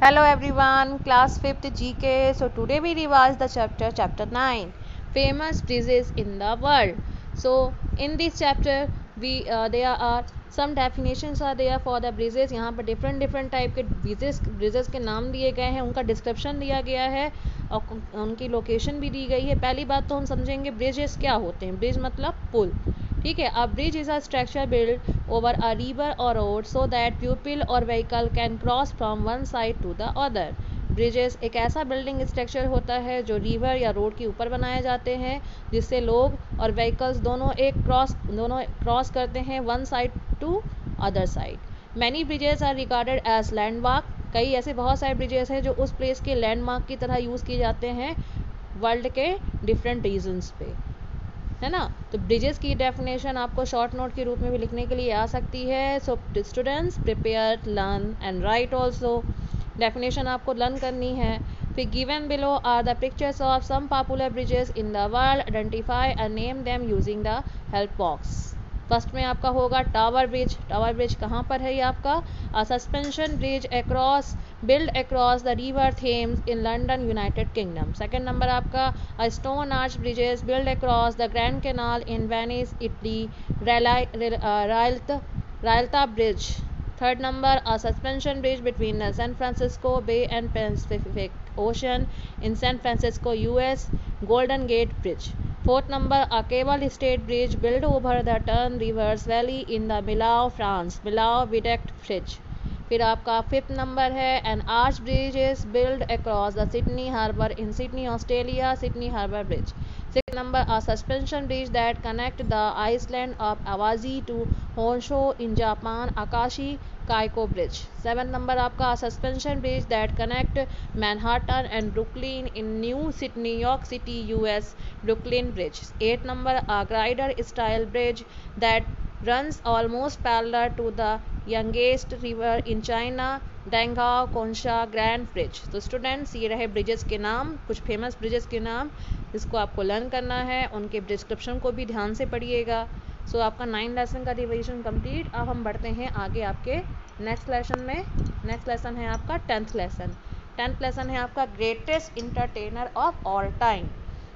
Hello everyone, class 5th GK. So today we revise the chapter 9, famous bridges in the world. So in this chapter there are some definitions are there for the bridges. यहाँ पर different type के bridges के नाम दिए गए हैं, उनका description दिया गया है और उनकी लोकेशन भी दी गई है। पहली बात तो हम समझेंगे ब्रिजेस क्या होते हैं। ब्रिज मतलब पुल, ठीक है। A bridge is a structure build over a river or road so that people or vehicle can cross from one side to the other. Bridges एक ऐसा बिल्डिंग स्ट्रक्चर होता है जो रिवर या रोड के ऊपर बनाए जाते हैं जिससे लोग और व्हीकल्स दोनों क्रॉस करते हैं one side to other side. Many bridges are regarded as landmark. कई ऐसे बहुत सारे ब्रिजेस हैं जो उस प्लेस के लैंडमार्क की तरह यूज़ किए जाते हैं वर्ल्ड के डिफरेंट रीजन्स पे, है ना। तो ब्रिजेस की डेफिनेशन आपको शॉर्ट नोट के रूप में भी लिखने के लिए आ सकती है। So students prepare learn and write also. Definition आपको लर्न करनी है। फिर given below are the pictures of some popular bridges in the world, identify and name them using the help box. First में आपका होगा टावर ब्रिज। टावर ब्रिज कहाँ पर है ये आपका? A suspension bridge across build across the river Thames in London United Kingdom. Second number आपका a stone arch bridges build across the Grand Canal in Venice Italy, Rialto bridge. Third number a suspension bridge between the San Francisco Bay and Pacific Ocean in San Francisco US, Golden Gate Bridge. Fourth number a cable stayed bridge build over the Tarn rivers valley in the Millau France, मिलाओ viaduct bridge. फिर आपका fifth number है an arch bridge is build across the Sydney harbour in Sydney Australia, Sydney harbour bridge. Six number a suspension bridge that connect the island of Awaji to Honshu in Japan, Akashi Kaikyo bridge. Seven number आपका suspension bridge that connect Manhattan and Brooklyn in New York city US, Brooklyn bridge. Eight number a girder style bridge that runs almost parallel to the youngest river in China, Dengao Konsha Grand Bridge। तो students ये रहे bridges के नाम, कुछ famous bridges के नाम जिसको आपको लर्न करना है। उनके डिस्क्रिप्शन को भी ध्यान से पढ़िएगा। सो आपका 9 लेसन का रिविजन कंप्लीट। अब हम बढ़ते हैं आगे आपके नेक्स्ट लेसन में। नेक्स्ट लेसन है आपका 10th लेसन। 10th लेसन है आपका greatest entertainer of all time.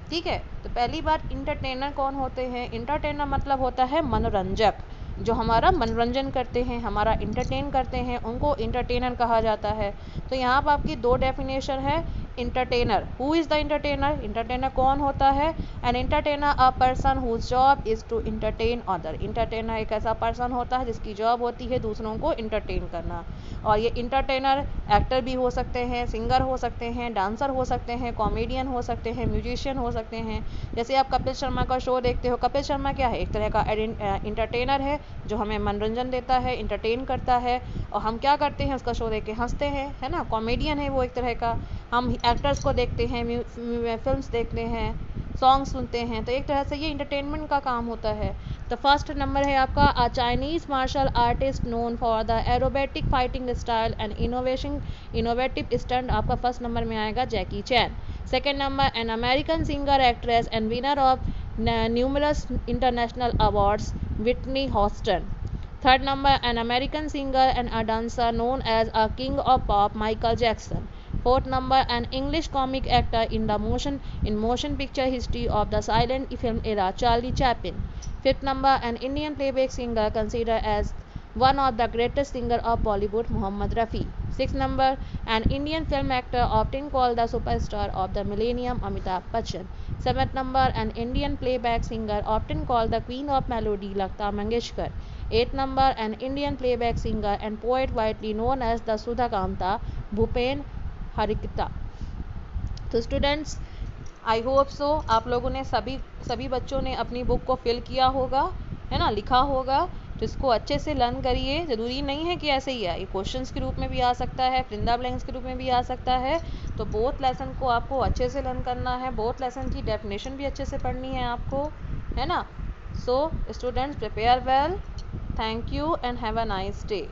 ठीक है, तो पहली बात इंटरटेनर कौन होते हैं? इंटरटेनर मतलब होता है मनोरंजक, जो हमारा मनोरंजन करते हैं, हमारा इंटरटेन करते हैं, उनको इंटरटेनर कहा जाता है। तो यहाँ पर आपकी दो डेफिनेशन है। Entertainer, who is the entertainer? Entertainer कौन होता है? An entertainer a person whose job is to entertain other. Entertainer एक ऐसा पर्सन होता है जिसकी जॉब होती है दूसरों को इंटरटेन करना। और ये इंटरटेनर एक्टर भी हो सकते हैं, सिंगर हो सकते हैं, डांसर हो सकते हैं, कॉमेडियन हो सकते हैं, म्यूजिशियन हो सकते हैं। जैसे आप कपिल शर्मा का शो देखते हो, कपिल शर्मा क्या है? एक तरह का इंटरटेनर है जो हमें मनोरंजन देता है, इंटरटेन करता है, और हम क्या करते हैं? उसका शो देख के हंसते हैं, है ना। कॉमेडियन है वो एक तरह का। हम एक्टर्स को देखते हैं, फिल्म्स देखते हैं, सॉन्ग सुनते हैं, तो एक तरह से ये इंटरटेनमेंट का काम होता है। तो फर्स्ट नंबर है आपका a Chinese martial artist known for the aerobatic fighting style and innovative stunt. आपका फर्स्ट नंबर में आएगा Jackie Chan. Second number an American singer actress and winner of numerous international awards, Whitney Houston. Third number an American singer and a dancer known as a king of pop, Michael Jackson. Fourth number, an English comic actor in motion picture history of the silent film era, Charlie Chaplin. Fifth number, an Indian playback singer considered as one of the greatest singer of Bollywood, Mohammad Rafi. Sixth number, an Indian film actor often called the superstar of the millennium, Amitabh Bachchan. Seventh number, an Indian playback singer often called the queen of melody, Lakta Mangeshkar. Eighth number, an Indian playback singer and poet widely known as the Sudha Kamta, Bhupen हरिकता। तो students I hope so आप लोगों ने सभी बच्चों ने अपनी book को fill किया होगा, है ना, लिखा होगा। तो इसको अच्छे से लर्न करिए। ज़रूरी नहीं है कि ऐसे ही है, ये क्वेश्चंस के रूप में भी आ सकता है, फ्रिंदा ब्लैंक्स के रूप में भी आ सकता है। तो बोथ लेसन को आपको अच्छे से लर्न करना है, बोथ लेसन की डेफिनेशन भी अच्छे से पढ़नी है आपको, है ना। सो students prepare well. Thank you and have a nice day.